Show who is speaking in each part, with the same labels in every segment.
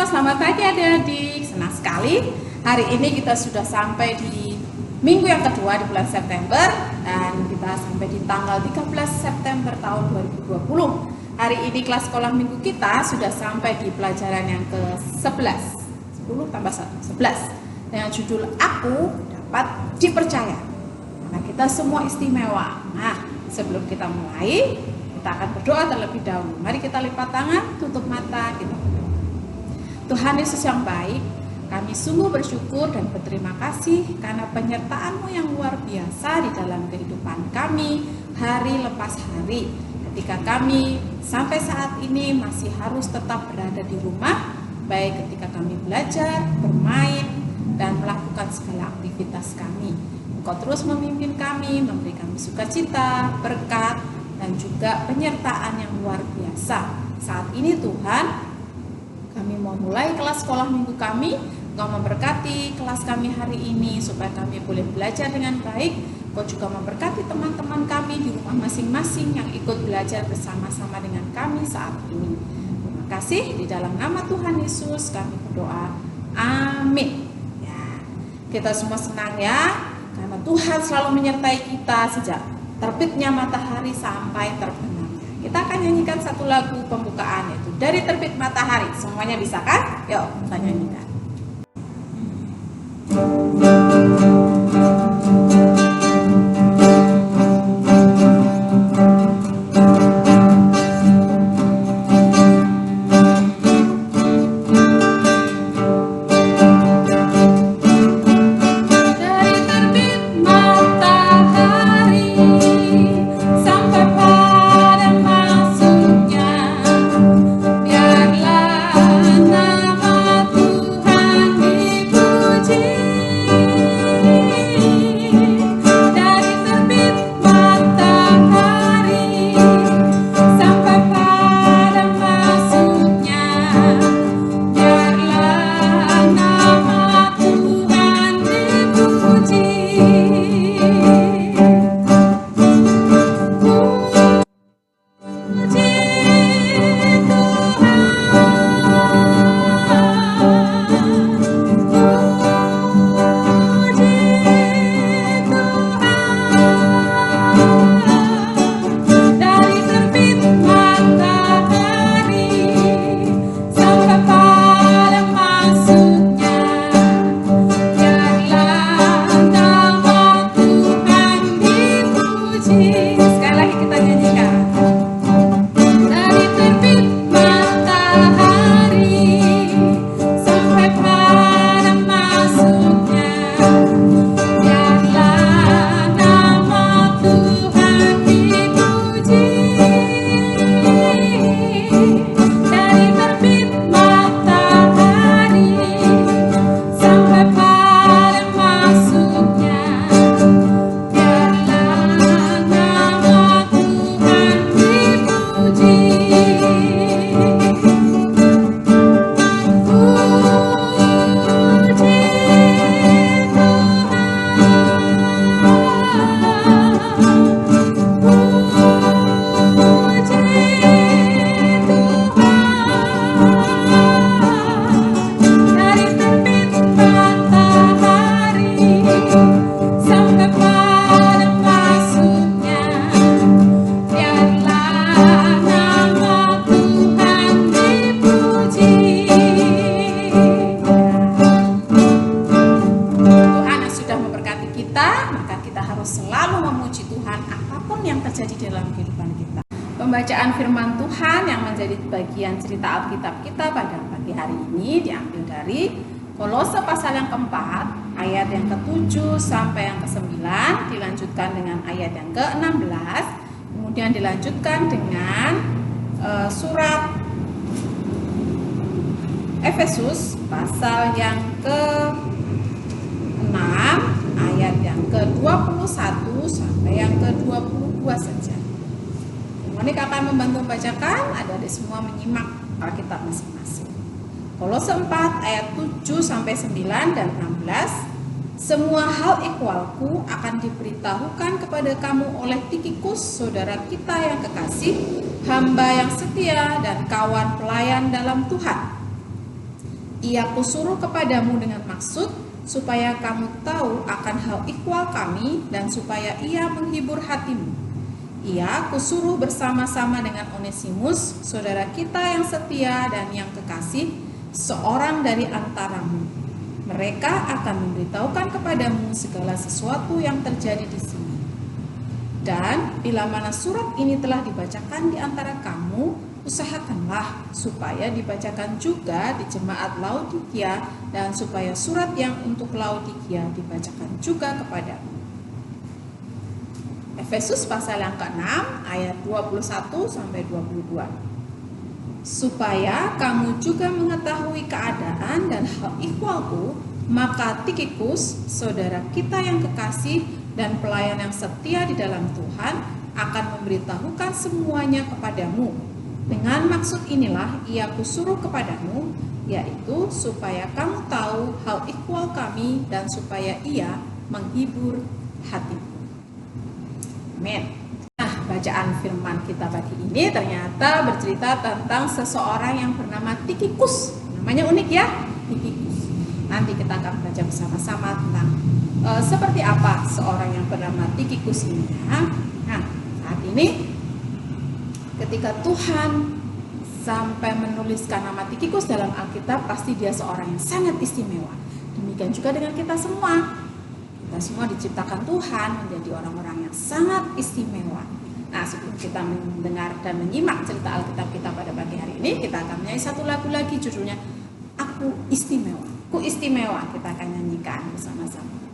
Speaker 1: selamat pagi adik-adik. Senang sekali hari ini kita sudah sampai di minggu yang kedua di bulan September. Dan kita sampai di tanggal 13 September tahun 2020. Hari ini kelas sekolah minggu kita sudah sampai di pelajaran yang ke-11. 10 tambah 1, 11. Dengan judul Aku Dapat Dipercaya. Karena kita semua istimewa. Nah, sebelum kita mulai, kita akan berdoa terlebih dahulu. Mari kita lipat tangan, tutup mata, kita berdoa. Tuhan Yesus yang baik, kami sungguh bersyukur dan berterima kasih karena penyertaan-Mu yang luar biasa di dalam kehidupan kami hari lepas hari. Ketika kami sampai saat ini masih harus tetap berada di rumah, baik ketika kami belajar, bermain, dan melakukan segala aktivitas kami. Engkau terus memimpin kami, memberi kami sukacita, berkat, dan juga penyertaan yang luar biasa. Saat ini Tuhan, kami mau mulai kelas sekolah minggu kami. Engkau memberkati kelas kami hari ini supaya kami boleh belajar dengan baik. Engkau juga memberkati teman-teman kami di rumah masing-masing yang ikut belajar bersama-sama dengan kami saat ini. Terima kasih, di dalam nama Tuhan Yesus kami berdoa. Amin. Ya, kita semua senang ya, karena Tuhan selalu menyertai kita sejak terbitnya matahari sampai terbenamnya. Kita akan nyanyikan satu lagu pembukaan, yaitu Dari Terbit Matahari. Semuanya bisa kan? Yuk kita nyanyikan. Pembacaan firman Tuhan yang menjadi bagian cerita Alkitab kita pada pagi hari ini diambil dari Kolose pasal yang keempat, ayat yang ke-7 sampai yang ke-9, dilanjutkan dengan ayat yang ke-16, kemudian dilanjutkan dengan surat Efesus pasal yang ke-6, ayat yang ke-21 sampai yang ke-22 saja. Monika akan membantu membacakan, adik-adik semua menyimak Alkitab masing-masing. Kolose 4 ayat 7 sampai 9 dan 16. Semua hal ikhwalku akan diberitahukan kepada kamu oleh Tikhikus, saudara kita yang kekasih, hamba yang setia dan kawan pelayan dalam Tuhan. Ia kusuruh kepadamu dengan maksud supaya kamu tahu akan hal ikhwal kami dan supaya ia menghibur hatimu. Ia kusuruh bersama-sama dengan Onesimus, saudara kita yang setia dan yang kekasih, seorang dari antaramu. Mereka akan memberitahukan kepadamu segala sesuatu yang terjadi di sini. Dan bila mana surat ini telah dibacakan di antara kamu, usahakanlah supaya dibacakan juga di jemaat Laodikia dan supaya surat yang untuk Laodikia dibacakan juga kepadamu. Efesus pasal yang ke-6 ayat 21 sampai 22. Supaya kamu juga mengetahui keadaan dan hal ikhwalku, maka Tikhikus, saudara kita yang kekasih dan pelayan yang setia di dalam Tuhan, akan memberitahukan semuanya kepadamu. Dengan maksud inilah ia kusuruh kepadamu, yaitu supaya kamu tahu hal ikhwal kami dan supaya ia menghibur hatimu. Amin. Nah, bacaan firman kita pagi ini ternyata bercerita tentang seseorang yang bernama Tikhikus. Namanya unik ya, Tikhikus. Nanti kita akan belajar bersama-sama tentang seperti apa seorang yang bernama Tikhikus ini. Nah, saat ini ketika Tuhan sampai menuliskan nama Tikhikus dalam Alkitab, pasti dia seorang yang sangat istimewa. Demikian juga dengan kita semua. Kita semua diciptakan Tuhan menjadi orang-orang yang sangat istimewa. Nah, sebelum kita mendengar dan menyimak cerita Alkitab kita pada pagi hari ini, kita akan menyanyi satu lagu lagi judulnya Aku Istimewa. Ku istimewa, kita akan nyanyikan bersama-sama.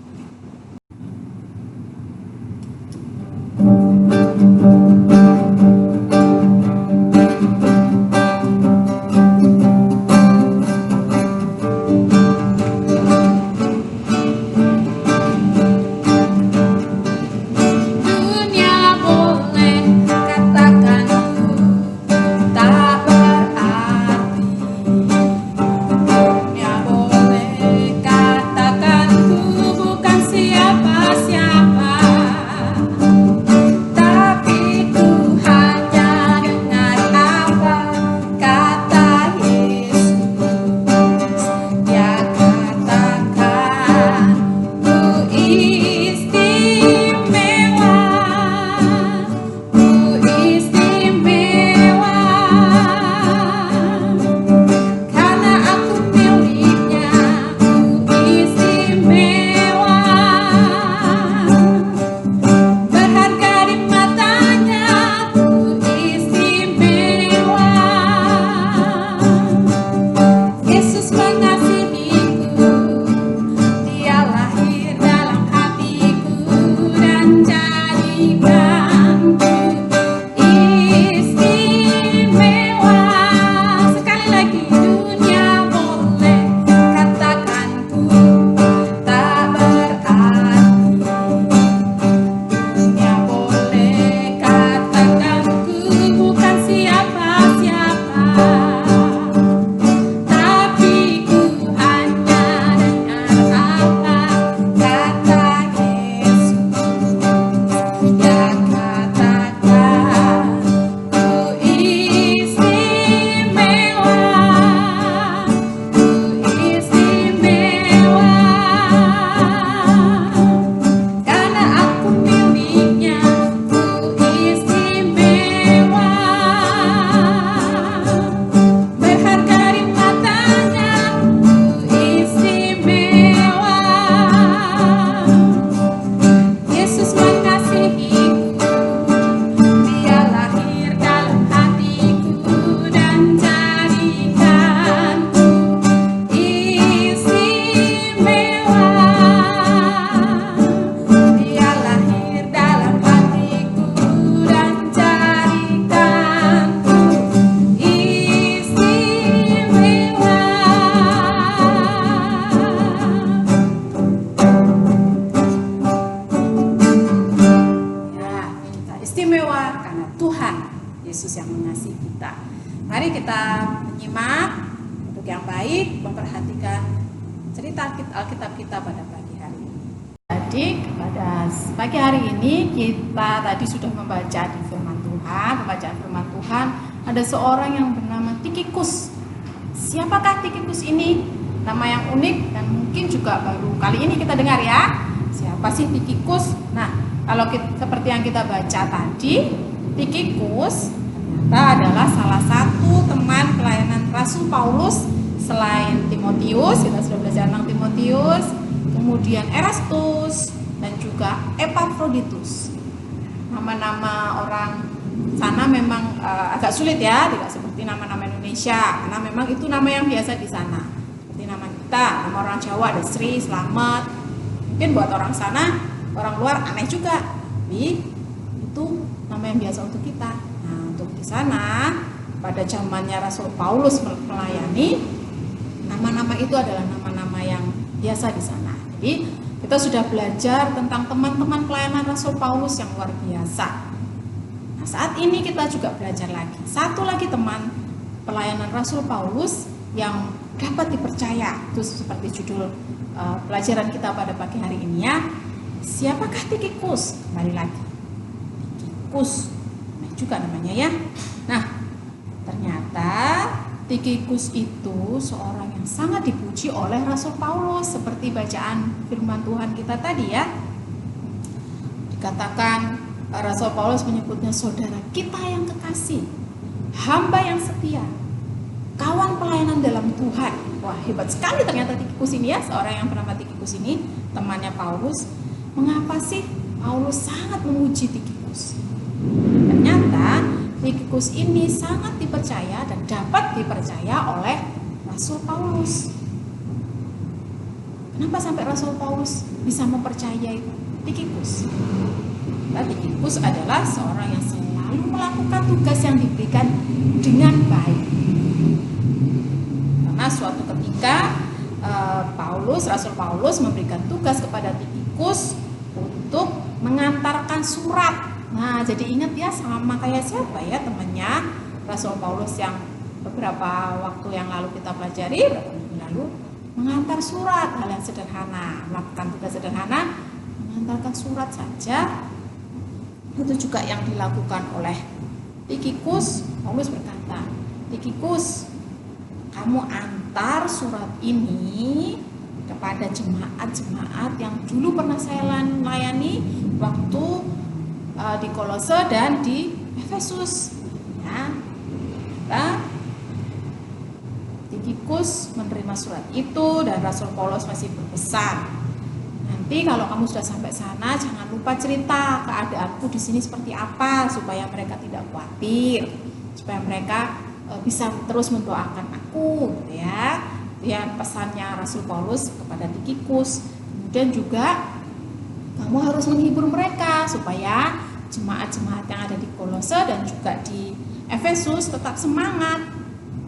Speaker 1: cerita Alkitab kita pada pagi hari ini. Jadi pada pagi hari ini kita tadi sudah membaca di firman Tuhan, pembacaan firman Tuhan, ada seorang yang bernama Tikhikus. Siapakah Tikhikus ini? nama yang unik dan mungkin juga baru kali ini kita dengar ya. Siapa sih Tikikus? Nah, kalau seperti yang kita baca tadi, Tikikus ternyata adalah salah satu teman pelayanan Rasul Paulus selain Timotius. Kita sudah belajar tentang Timotius, kemudian Erastus dan juga Epaphroditus. Nama-nama orang sana memang agak sulit ya, tidak seperti nama-nama Indonesia, karena memang itu nama yang biasa di sana. Seperti nama kita, nama orang Jawa ada Sri, Slamet. Mungkin buat orang sana, orang luar aneh juga, tapi itu nama yang biasa untuk kita. Nah, untuk di sana pada zamannya Rasul Paulus melayani, nama-nama itu adalah nama-nama yang biasa di sana. Jadi kita sudah belajar tentang teman-teman pelayanan Rasul Paulus yang luar biasa. Nah, saat ini kita juga belajar lagi. Satu lagi teman pelayanan Rasul Paulus yang dapat dipercaya. Itu seperti judul pelajaran kita pada pagi hari ini ya. Siapakah Tikikus? Kembali lagi. Tikikus. Nah, juga namanya ya. Nah, ternyata Tikikus itu seorang yang sangat dipuji oleh Rasul Paulus seperti bacaan firman Tuhan kita tadi ya. Dikatakan Rasul Paulus menyebutnya saudara kita yang kekasih, hamba yang setia, kawan pelayanan dalam Tuhan. Wah, hebat sekali ternyata Tikikus ini ya, seorang yang bernama Tikikus ini, temannya Paulus. Mengapa sih Paulus sangat memuji Tikikus? Ternyata Tikikus ini sangat dipercaya dan dapat dipercaya oleh Rasul Paulus. Kenapa sampai Rasul Paulus bisa mempercayai Tikikus? Tikikus adalah seorang yang selalu melakukan tugas yang diberikan dengan baik. Karena suatu ketika Rasul Paulus memberikan tugas kepada Tikikus untuk mengantarkan surat. Nah, jadi ingat ya, sama kayak siapa ya temannya Rasul Paulus yang beberapa waktu yang lalu kita pelajari, beberapa minggu lalu, mengantar surat, hal yang sederhana, melakukan tugas sederhana, mengantarkan surat saja. Itu juga yang dilakukan oleh Tikikus. Paulus berkata, Tikikus, kamu antar surat ini kepada jemaat-jemaat yang dulu pernah saya layani waktu di Kolose dan di Efesus. Ya, Tikikus menerima surat itu dan Rasul Paulus masih berpesan, nanti kalau kamu sudah sampai sana jangan lupa cerita keadaanku di sini seperti apa supaya mereka tidak khawatir, supaya mereka bisa terus mendoakan aku, gitu ya. Ya, pesannya Rasul Paulus kepada Tikikus. Kemudian juga kamu harus menghibur mereka supaya jemaat-jemaat yang ada di Kolose dan juga di Efesus tetap semangat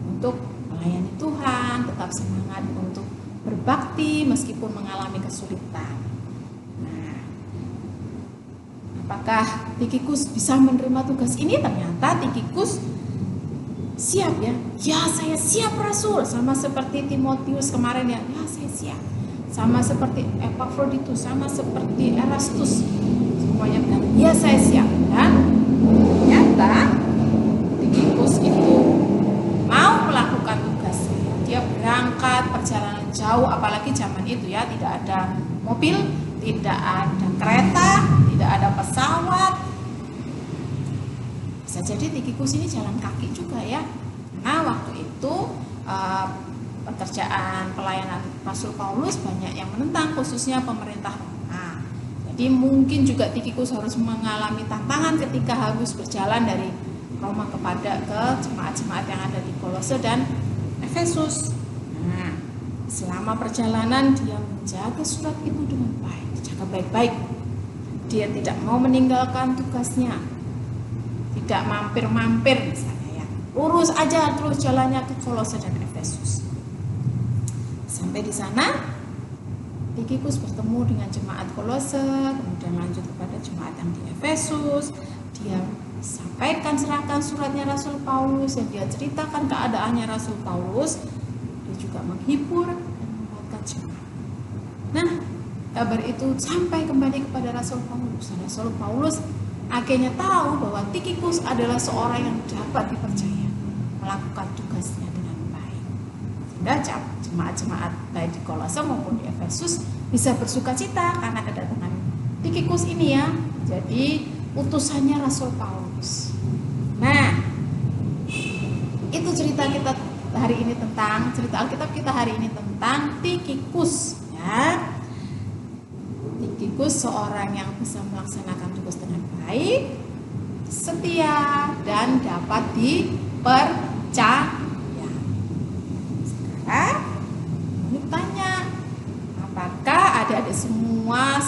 Speaker 1: untuk melayani Tuhan, tetap semangat untuk berbakti meskipun mengalami kesulitan. Nah, apakah Tikikus bisa menerima tugas ini? Ternyata Tikikus siap ya. Ya, saya siap Rasul, sama seperti Timotius kemarin ya. Ya, saya siap. Sama seperti Epaphroditus, sama seperti Erastus. Semuanya bilang, ya saya siap. Dan ternyata Tikikus itu mau melakukan tugas. Dia berangkat perjalanan jauh, apalagi zaman itu ya, tidak ada mobil, tidak ada kereta, tidak ada pesawat. Bisa jadi Tikikus ini jalan kaki juga ya. Nah, waktu itu pekerjaan pelayanan Rasul Paulus banyak yang menentang, khususnya pemerintah Roma. Jadi mungkin juga Tikikus harus mengalami tantangan ketika harus berjalan dari Roma ke jemaat-jemaat yang ada di Kolose dan Efesus. Nah, selama perjalanan dia menjaga surat itu dengan baik, dijaga baik-baik. Dia tidak mau meninggalkan tugasnya, tidak mampir-mampir misalnya ya. Lurus aja terus jalannya ke Kolose dan Efesus. Sampai di sana Tikikus bertemu dengan jemaat Kolose, kemudian lanjut kepada jemaat yang di Efesus. Dia serahkan suratnya Rasul Paulus, dan dia ceritakan keadaannya Rasul Paulus. Dia juga menghibur dan menguatkan jemaat. Nah, kabar itu sampai kembali kepada Rasul Paulus. Rasul Paulus akhirnya tahu bahwa Tikikus adalah seorang yang dapat dipercaya melakukan tugasnya dengan baik. sehingga jemaat-jemaat baik di Kolose maupun di Efesus bisa bersuka cita karena kedatangan Tikhikus ini ya. Jadi utusannya Rasul Paulus. Nah, itu cerita kita hari ini tentang cerita Alkitab kita hari ini tentang Tikhikus ya. Tikhikus seorang yang bisa melaksanakan tugas dengan baik, setia, dan dapat dipercaya. Sekarang ini tanya, apakah adik-adik semua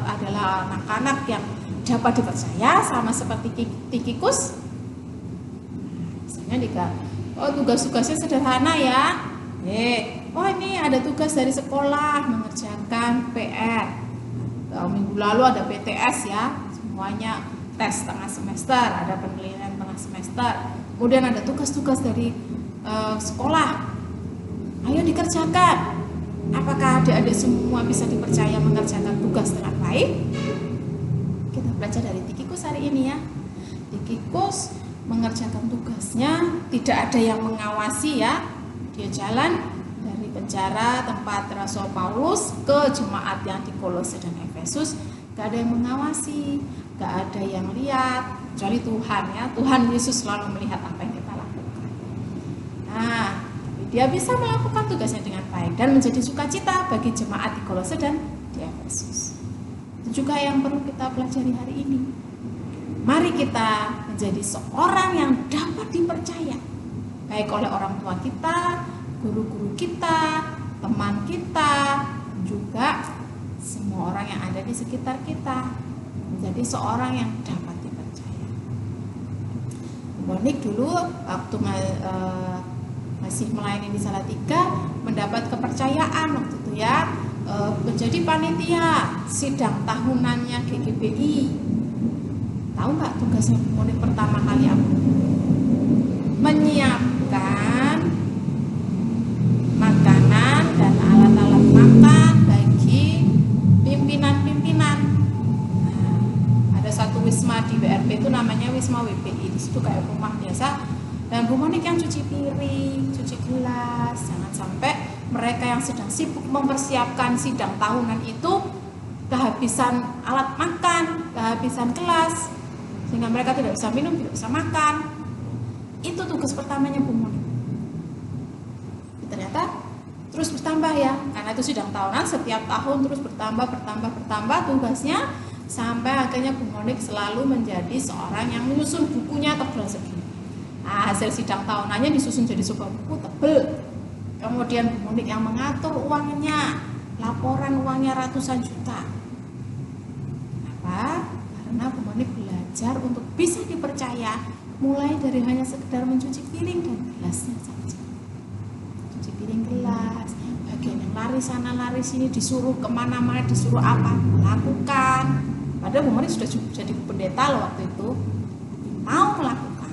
Speaker 1: adalah anak-anak yang dapat dipercaya sama seperti Tikhikus? Misalnya tugas-tugasnya sederhana ya. Ini ada tugas dari sekolah mengerjakan PR. Minggu lalu ada PTS ya, semuanya tes tengah semester, ada penilaian tengah semester. Kemudian ada tugas-tugas dari sekolah. Ayo dikerjakan. Apakah adik-adik semua bisa dipercaya mengerjakan tugas dengan baik? Kita belajar dari Tikhikus hari ini ya. Tikhikus mengerjakan tugasnya, tidak ada yang mengawasi ya. Dia jalan dari penjara tempat Rasul Paulus ke jemaat yang di Kolose dan Efesus, gak ada yang mengawasi, gak ada yang lihat, kecuali Tuhan ya. Tuhan Yesus selalu melihat apa yang kita lakukan. Nah, dia bisa melakukan tugasnya dengan baik dan menjadi sukacita bagi jemaat di Kolose dan di Efesus. Itu juga yang perlu kita pelajari hari ini. Mari kita menjadi seorang yang dapat dipercaya, baik oleh orang tua kita, guru-guru kita, teman kita, juga semua orang yang ada di sekitar kita. Menjadi seorang yang dapat dipercaya. Monik dulu waktu masih melayani di Salatiga mendapat kepercayaan waktu itu ya, menjadi panitia sidang tahunannya GGBI. Tahu nggak tugasnya Monik pertama kali apa? Menyiapkan makanan dan alat-alat makan bagi pimpinan-pimpinan. Nah, ada satu wisma di BRP itu namanya Wisma WPI. Di situ kayak rumah biasa. Dan Bu Monik yang cuci piring, cuci gelas. Jangan sampai mereka yang sedang sibuk mempersiapkan sidang tahunan itu kehabisan alat makan, kehabisan gelas, sehingga mereka tidak bisa minum, tidak bisa makan. Itu tugas pertamanya Bu Monik. Ternyata terus bertambah ya, karena itu sidang tahunan setiap tahun terus bertambah tugasnya, sampai akhirnya Bu Monik selalu menjadi seorang yang menyusun bukunya tebal segini. Nah, hasil sidang tahunannya disusun jadi sebuah buku tebal. Kemudian Bu Monik yang mengatur uangnya, laporan uangnya ratusan juta. Kenapa? Karena Bu Monik belajar untuk bisa dipercaya, mulai dari hanya sekedar mencuci piring dan gelasnya saja. Cuci piring, gelas, bagian yang lari sana lari sini, disuruh kemana-mana, disuruh apa, melakukan. Padahal Bu Monik sudah jadi pendeta loh waktu itu, mau melakukan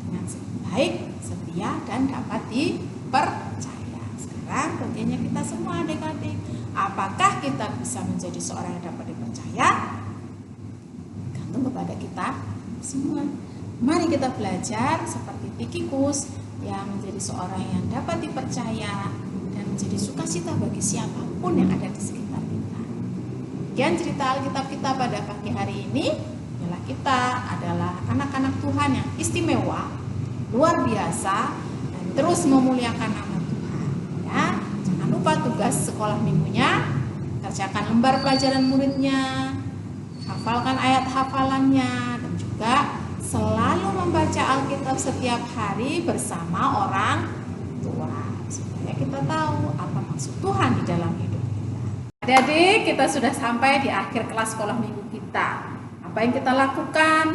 Speaker 1: dengan baik, setia, dan dapat dipercaya. Sekarang bagiannya kita semua adik-adik, apakah kita bisa menjadi seorang yang dapat dipercaya? Gantung kepada kita semua. Mari kita belajar seperti Tikhikus yang menjadi seorang yang dapat dipercaya dan menjadi sukacita bagi siapapun yang ada di sekitar kita. Sekian cerita Alkitab kita pada pagi hari ini. Ialah kita adalah anak-anak Tuhan yang istimewa, luar biasa, dan terus memuliakan nama Tuhan. Ya, jangan lupa tugas sekolah minggunya, kerjakan lembar pelajaran muridnya, hafalkan ayat hafalannya, dan juga selalu membaca Alkitab setiap hari bersama orang tua, supaya kita tahu apa maksud Tuhan di dalam hidup kita. Adik-adik, kita sudah sampai di akhir kelas sekolah minggu kita. Apa yang kita lakukan?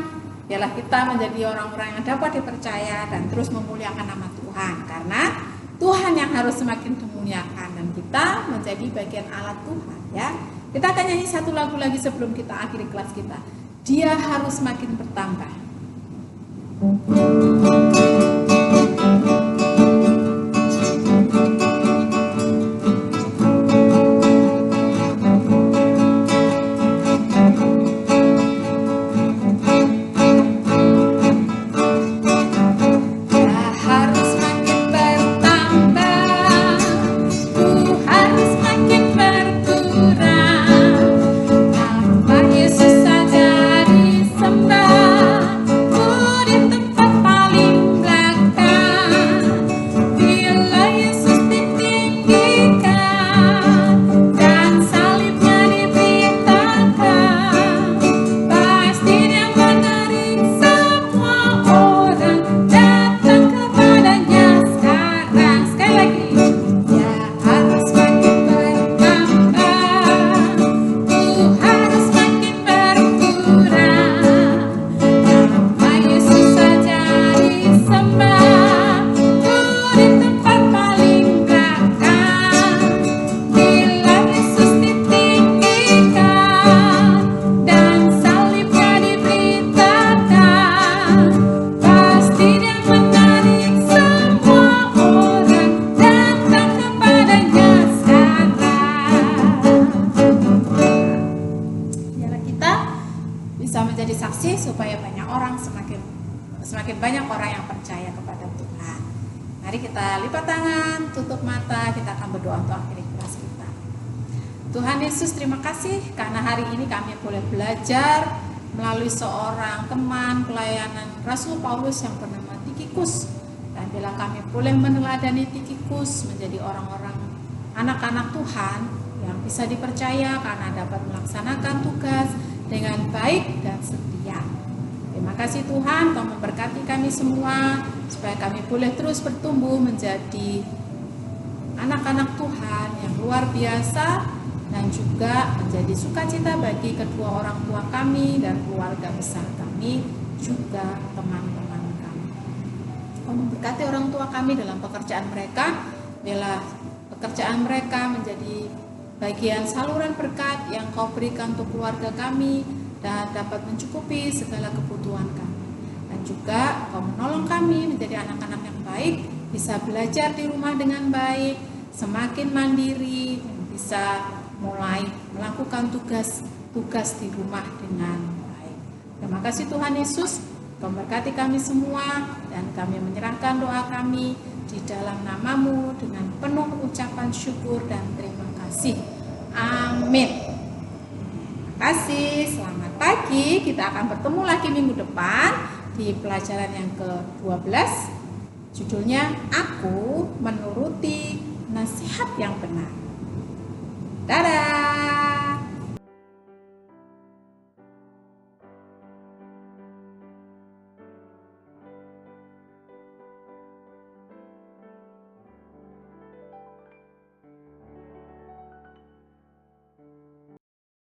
Speaker 1: Ialah kita menjadi orang-orang yang dapat dipercaya dan terus memuliakan nama Tuhan, karena Tuhan yang harus semakin dimuliakan dan kita menjadi bagian alat Tuhan ya. Kita akan nyanyi satu lagu lagi sebelum kita akhiri kelas kita. Dia harus semakin bertambah. Dia harus semakin bertambah. semakin banyak orang yang percaya kepada Tuhan. Mari kita lipat tangan, tutup mata, kita akan berdoa untuk akhiri kelas kita. Tuhan Yesus, terima kasih karena hari ini kami boleh belajar melalui seorang teman pelayanan Rasul Paulus yang bernama Tikhikus. Dan bila kami boleh meneladani Tikhikus menjadi orang-orang anak-anak Tuhan yang bisa dipercaya karena dapat melaksanakan tugas dengan baik dan setia. Terima kasih Tuhan, Kau memberkati kami semua supaya kami boleh terus bertumbuh menjadi anak-anak Tuhan yang luar biasa dan juga menjadi sukacita bagi kedua orang tua kami dan keluarga besar kami, juga teman-teman kami. Kau memberkati orang tua kami dalam pekerjaan mereka, bila pekerjaan mereka menjadi bagian saluran berkat yang Kau berikan untuk keluarga kami dan dapat mencukupi segala kebutuhan kami. Dan juga Kau menolong kami menjadi anak-anak yang baik, bisa belajar di rumah dengan baik, semakin mandiri, dan bisa mulai melakukan tugas di rumah dengan baik. Terima kasih Tuhan Yesus, Kau memberkati kami semua, dan kami menyerahkan doa kami di dalam nama-Mu dengan penuh ucapan syukur dan terima kasih. Amin. Terima kasih, selamat pagi. Kita akan bertemu lagi minggu depan di pelajaran yang ke-12. Judulnya, Aku Menuruti Nasihat yang Benar. Dadah.